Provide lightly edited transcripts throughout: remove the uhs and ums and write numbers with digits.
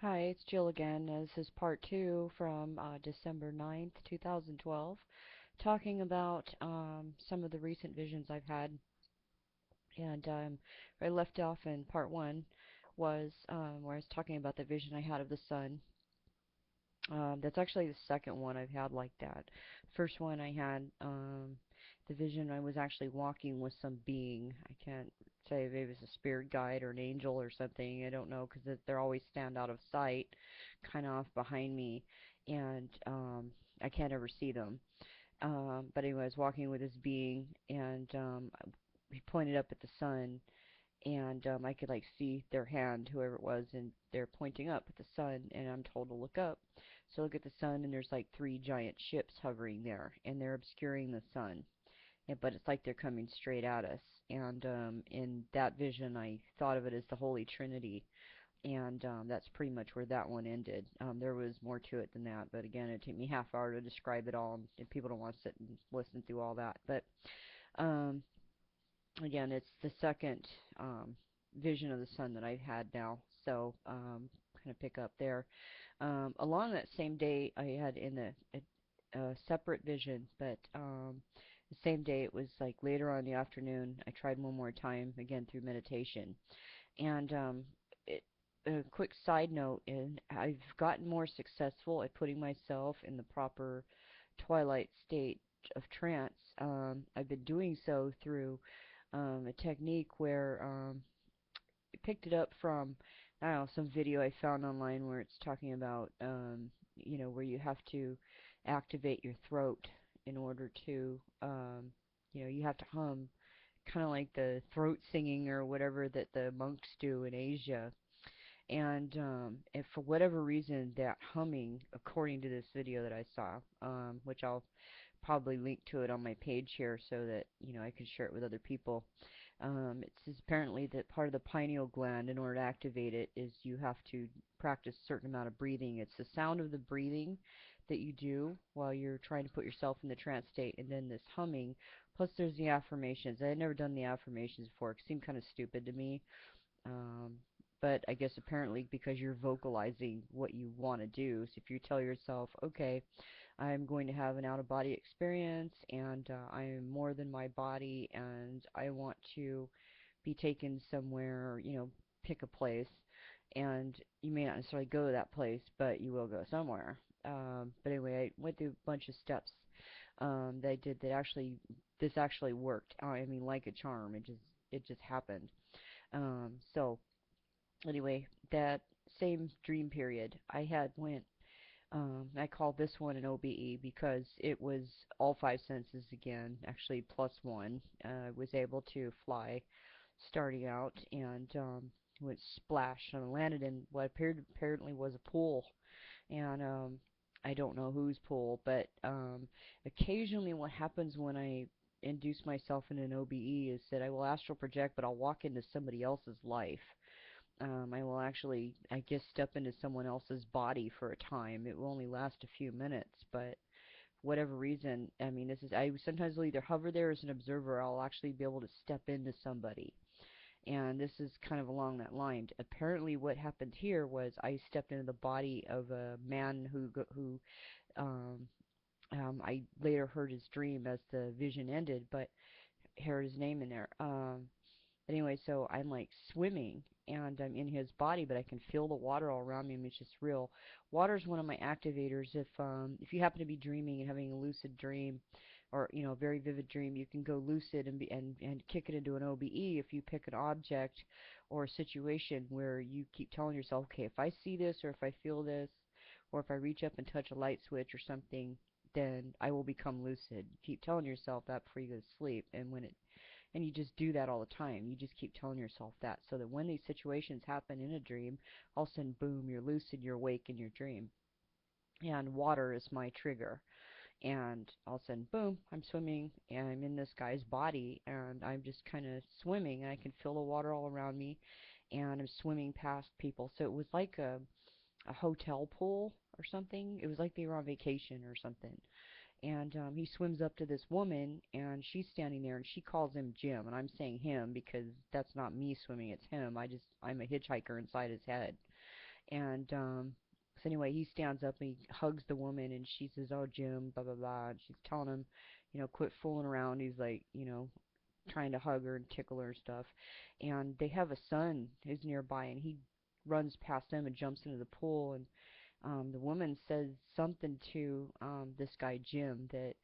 Hi, it's Jill again. This is part two from December 9th, 2012, talking about some of the recent visions I've had. And where I left off in part one was where I was talking about the vision I had of the sun. That's actually the second one I've had like that. First one I had the vision I was actually walking with some being. I can't say if it was a spirit guide or an angel or something. I don't know because they're always stand out of sight, kind of off behind me, and I can't ever see them. But anyway, I was walking with this being, and he pointed up at the sun, and I could like see their hand, whoever it was, and they're pointing up at the sun, and I'm told to look up. So I look at the sun, and there's like three giant ships hovering there, and they're obscuring the sun. But it's like they're coming straight at us. And in that vision, I thought of it as the Holy Trinity, and that's pretty much where that one ended. There was more to it than that, but again, it took me half hour to describe it all, and people don't want to sit and listen through all that. But um, again, it's the second vision of the sun that I've had now. So kind of pick up there. Along that same day, I had in a separate vision, but the same day it was like later on in the afternoon. I tried one more time again through meditation, and it, a quick side note, and I've gotten more successful at putting myself in the proper twilight state of trance. I've been doing so through a technique where I picked it up from, I don't know, some video I found online where it's talking about, where you have to activate your throat in order to, you have to hum, kind of like the throat singing or whatever that the monks do in Asia. And for whatever reason, that humming, according to this video that I saw, which I'll probably link to it on my page here so that I can share it with other people. It says apparently that part of the pineal gland, in order to activate it, is you have to practice a certain amount of breathing. It's the sound of the breathing that you do while you're trying to put yourself in the trance state, and then this humming. Plus, there's the affirmations. I had never done the affirmations before. It seemed kind of stupid to me. Um, but I guess apparently because you're vocalizing what you want to do. So if you tell yourself, okay, I'm going to have an out-of-body experience, and I am more than my body, and I want to be taken somewhere, pick a place, and you may not necessarily go to that place, but you will go somewhere. But anyway, I went through a bunch of steps that I did that this actually worked. I mean, like a charm, it just happened. So anyway, that same dream period, I had went I call this one an OBE because it was all five senses again, actually plus one. I was able to fly starting out, and went splash and landed in what apparently was a pool. And I don't know whose pool, but occasionally what happens when I induce myself in an OBE is that I will astral project, but I'll walk into somebody else's life. I will actually, I guess, step into someone else's body for a time. It will only last a few minutes, but for whatever reason, I mean, I sometimes will either hover there as an observer, or I'll actually be able to step into somebody. And this is kind of along that line. Apparently, what happened here was I stepped into the body of a man who um, I later heard his dream as the vision ended, but heard his name in there. Anyway, so I'm like swimming and I'm in his body, but I can feel the water all around me. I mean, it's just real. Water is one of my activators. If you happen to be dreaming and having a lucid dream, or a very vivid dream, you can go lucid and kick it into an OBE if you pick an object or a situation where you keep telling yourself, okay, if I see this or if I feel this, or if I reach up and touch a light switch or something, then I will become lucid. You keep telling yourself that before you go to sleep, and you just do that all the time. You just keep telling yourself that, so that when these situations happen in a dream, all of a sudden, boom, you're lucid, you're awake in your dream. And water is my trigger. And all of a sudden, boom, I'm swimming, and I'm in this guy's body, and I'm just kind of swimming, and I can feel the water all around me, and I'm swimming past people. So it was like a hotel pool or something. It was like they were on vacation or something. And he swims up to this woman, and she's standing there, and she calls him Jim, and I'm saying him because that's not me swimming, it's him. I'm a hitchhiker inside his head. And so anyway, he stands up and he hugs the woman, and she says, "Oh, Jim, blah blah blah." And she's telling him, quit fooling around. He's like, trying to hug her and tickle her and stuff. And they have a son who's nearby, and he runs past them and jumps into the pool. And the woman says something to this guy Jim that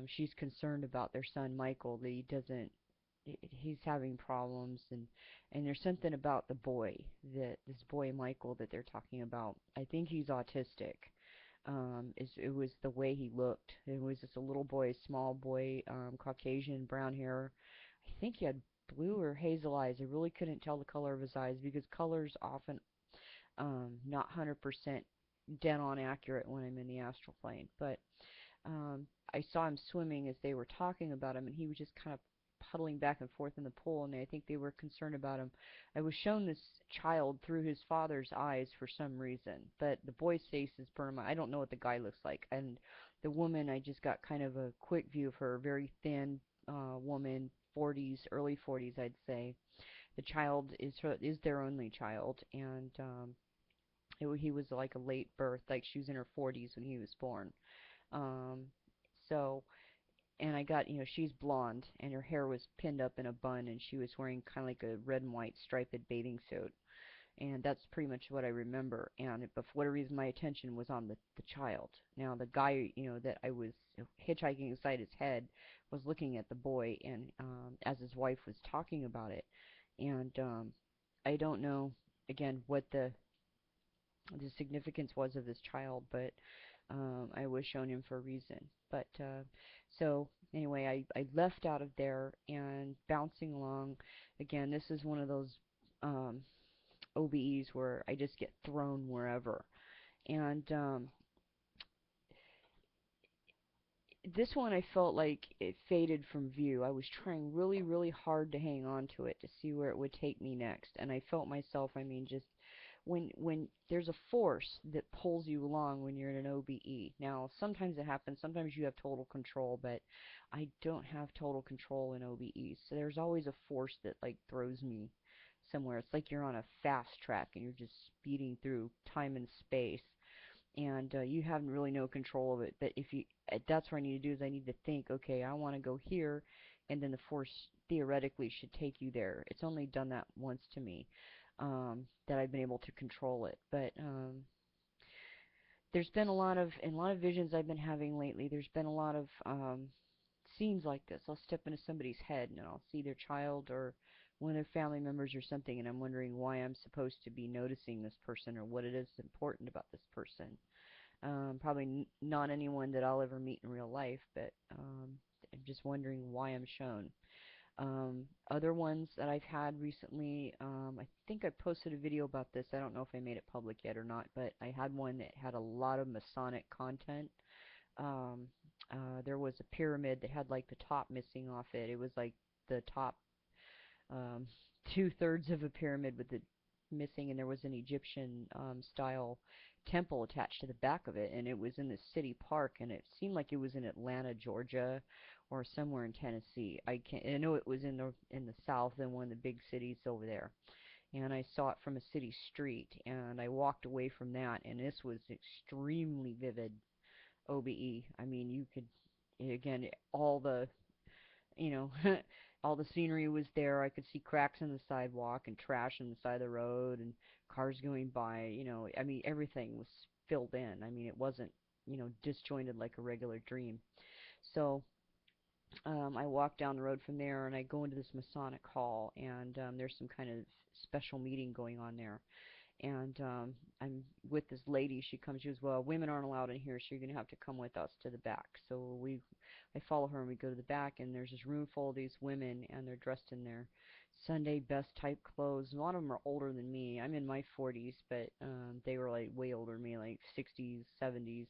she's concerned about their son Michael, that he doesn't he's having problems, and there's something about the boy, that this boy Michael that they're talking about. I think he's autistic. It was the way he looked. It was just a little boy, small boy, Caucasian, brown hair. I think he had blue or hazel eyes. I really couldn't tell the color of his eyes because colors often not 100% dead on accurate when I'm in the astral plane. But I saw him swimming as they were talking about him, and he was just kind of puddling back and forth in the pool, and I think they were concerned about him. I was shown this child through his father's eyes for some reason, but the boy's face is Burma. I don't know what the guy looks like, and the woman, I just got kind of a quick view of her, very thin woman, 40s, early 40s, I'd say. The child is their only child, and he was like a late birth, like she was in her 40s when he was born. Um, so, and I got, she's blonde, and her hair was pinned up in a bun, and she was wearing kind of like a red and white striped bathing suit. And that's pretty much what I remember. But for whatever reason, my attention was on the child. Now, the guy, that I was hitchhiking beside his head was looking at the boy, and as his wife was talking about it. And I don't know, again, what the significance was of this child, but I was shown him for a reason. But so anyway, I left out of there and bouncing along. Again, this is one of those um, OBEs where I just get thrown wherever. And this one I felt like it faded from view. I was trying really, really hard to hang on to it to see where it would take me next. And I felt myself, I mean, just when there's a force that pulls you along when you're in an OBE. Now, sometimes it happens, sometimes you have total control, but I don't have total control in OBEs. So there's always a force that like throws me somewhere. It's like you're on a fast track and you're just speeding through time and space, and you have really no control of it. But if you, that's what I need to do is I need to think, okay, I want to go here, and then the force theoretically should take you there. It's only done that once to me, that I've been able to control it. But there's been in a lot of visions I've been having lately. There's been a lot of scenes like this. I'll step into somebody's head and I'll see their child or one of their family members or something, and I'm wondering why I'm supposed to be noticing this person or what it is important about this person. Probably not anyone that I'll ever meet in real life, but I'm just wondering why I'm shown. Other ones that I've had recently, I think I posted a video about this. I don't know if I made it public yet or not, but I had one that had a lot of Masonic content. Um, there was a pyramid that had like the top missing off it. It was like the top um, two-thirds of a pyramid with it missing, and there was an Egyptian style temple attached to the back of it, and it was in the city park, and it seemed like it was in Atlanta, Georgia, or somewhere in Tennessee. I know it was in the South in one of the big cities over there, and I saw it from a city street, and I walked away from that, and this was extremely vivid OBE. I mean, you could, again, all the you know, all the scenery was there. I could see cracks in the sidewalk and trash on the side of the road and cars going by. I mean, everything was filled in. I mean, it wasn't, disjointed like a regular dream. So I walk down the road from there and I go into this Masonic hall, and there's some kind of special meeting going on there, and I'm with this lady. She comes. She goes, "Well, women aren't allowed in here, so you're gonna have to come with us to the back." So I follow her, and we go to the back, and there's this room full of these women, and they're dressed in their Sunday best type clothes. A lot of them are older than me. I'm in my 40s, but they were like way older than me, like 60s, 70s.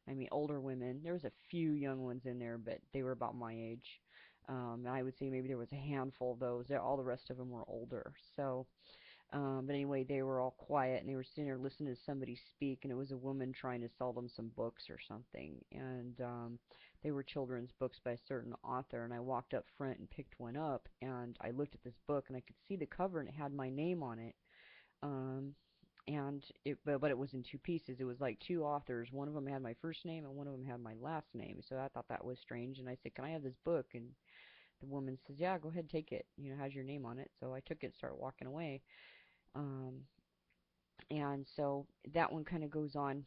I mean, older women. There was a few young ones in there, but they were about my age. I would say maybe there was a handful of those. All the rest of them were older. So. But anyway, they were all quiet and they were sitting there listening to somebody speak, and it was a woman trying to sell them some books or something. And they were children's books by a certain author, and I walked up front and picked one up, and I looked at this book, and I could see the cover, and it had my name on it. Um, and but it was in two pieces. It was like two authors. One of them had my first name and one of them had my last name. So I thought that was strange, and I said, "Can I have this book?" And the woman says, "Yeah, go ahead, take it. You know, has your name on it." So I took it, started walking away. Um, and so that one kind of goes on,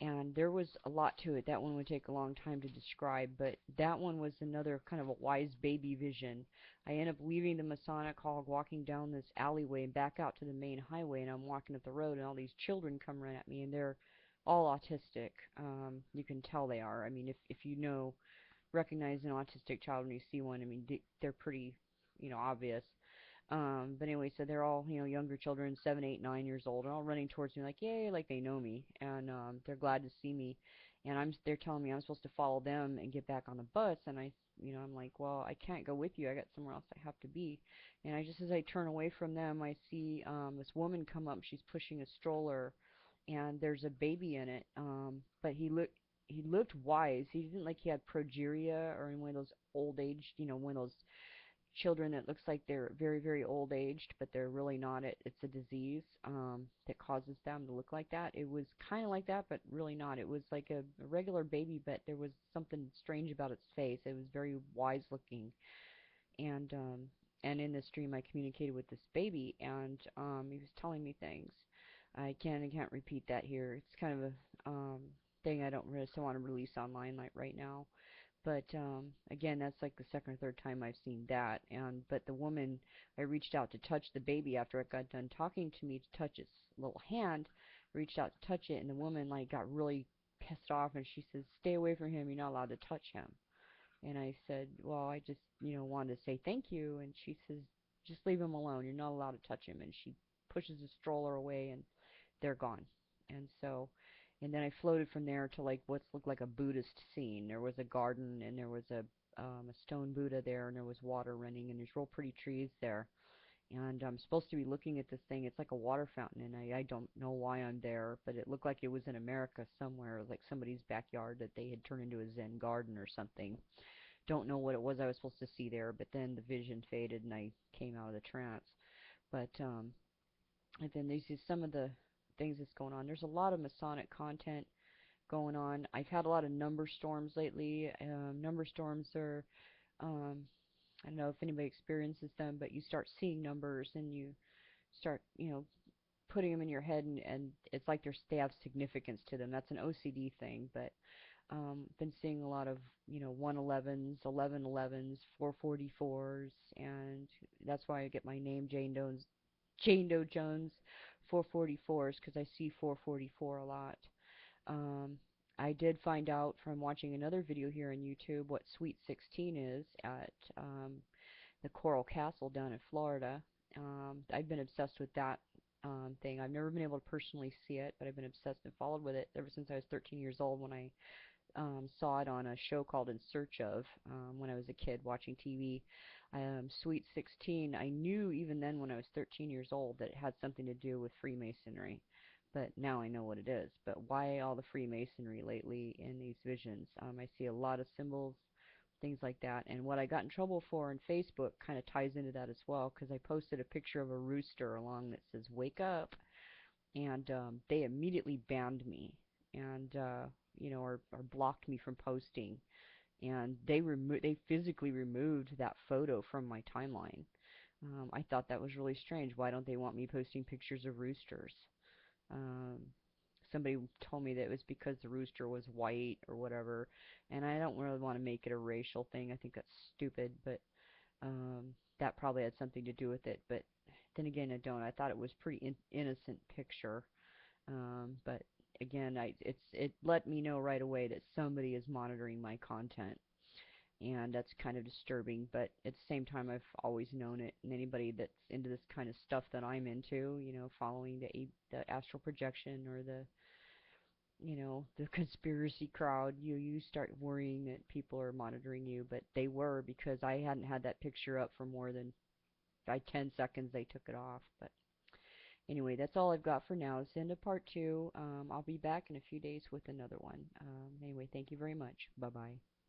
and there was a lot to it. That one would take a long time to describe, but that one was another kind of a wise baby vision. I end up leaving the Masonic Hall, walking down this alleyway and back out to the main highway, and I'm walking up the road, and all these children come run at me, and they're all autistic. You can tell they are. I mean, if you know, recognize an autistic child when you see one, I mean, they're pretty, obvious. But anyway, so they're all, younger children, 7, 8, 9 years old, and all running towards me like, yay, like they know me, and they're glad to see me, and they're telling me I'm supposed to follow them and get back on the bus, and I'm like, well, I can't go with you. I got somewhere else I have to be, and I just as I turn away from them, I see this woman come up. She's pushing a stroller, and there's a baby in it. But he looked wise. He didn't like he had progeria or in one of those old age, one of those children that looks like they're very, very old aged, but they're really not. It's a disease that causes them to look like that. It was kind of like that, but really not. It was like a regular baby, but there was something strange about its face. It was very wise looking, and um, and in this dream, I communicated with this baby, and he was telling me things. I can't repeat that here. It's kind of a thing I don't really so want to release online like right now. But again, that's like the second or third time I've seen that. And but the woman, I reached out to touch the baby after it got done talking to me to touch its little hand. Reached out to touch it, and the woman like got really pissed off, and she says, "Stay away from him. You're not allowed to touch him." And I said, "Well, I just wanted to say thank you." And she says, "Just leave him alone. You're not allowed to touch him." And she pushes the stroller away, and they're gone. And so, and then I floated from there to like what's looked like a Buddhist scene. There was a garden, and there was a stone Buddha there, and there was water running, and there's real pretty trees there. And I'm supposed to be looking at this thing. It's like a water fountain, and I don't know why I'm there, but it looked like it was in America somewhere, like somebody's backyard that they had turned into a Zen garden or something. Don't know what it was I was supposed to see there, but then the vision faded and I came out of the trance. But and then these is some of the things that's going on. There's a lot of Masonic content going on. I've had a lot of number storms lately. Number storms are, um, I don't know if anybody experiences them, but you start seeing numbers and you start, putting them in your head, and it's like they have significance to them. That's an OCD thing, but been seeing a lot of 111s, 1111s, 444s, and that's why I get my name Jane Doe Jones 444s because I see 444 a lot. Um, I did find out from watching another video here on YouTube what Sweet 16 is at the Coral Castle down in Florida. I've been obsessed with that thing. I've never been able to personally see it, but I've been obsessed and followed with it ever since I was 13 years old when I saw it on a show called In Search of when I was a kid watching TV. Sweet 16, I knew even then when I was 13 years old that it had something to do with Freemasonry, but now I know what it is. But why all the Freemasonry lately in these visions? I see a lot of symbols, things like that, and what I got in trouble for on Facebook kind of ties into that as well because I posted a picture of a rooster along that says "Wake up," and they immediately banned me and or blocked me from posting, and they physically removed that photo from my timeline. I thought that was really strange. Why don't they want me posting pictures of roosters? um, Somebody told me that it was because the rooster was white or whatever, and I don't really want to make it a racial thing. I think that's stupid, but that probably had something to do with it, but then again, I don't. I thought it was pretty innocent picture. But again, it let me know right away that somebody is monitoring my content, and that's kind of disturbing. But at the same time, I've always known it, and anybody that's into this kind of stuff that I'm into, following the astral projection or the conspiracy crowd, you start worrying that people are monitoring you. But they were because I hadn't had that picture up for more than by 10 seconds. They took it off, but. Anyway, that's all I've got for now. It's the end of part two. I'll be back in a few days with another one. Anyway, thank you very much. Bye-bye.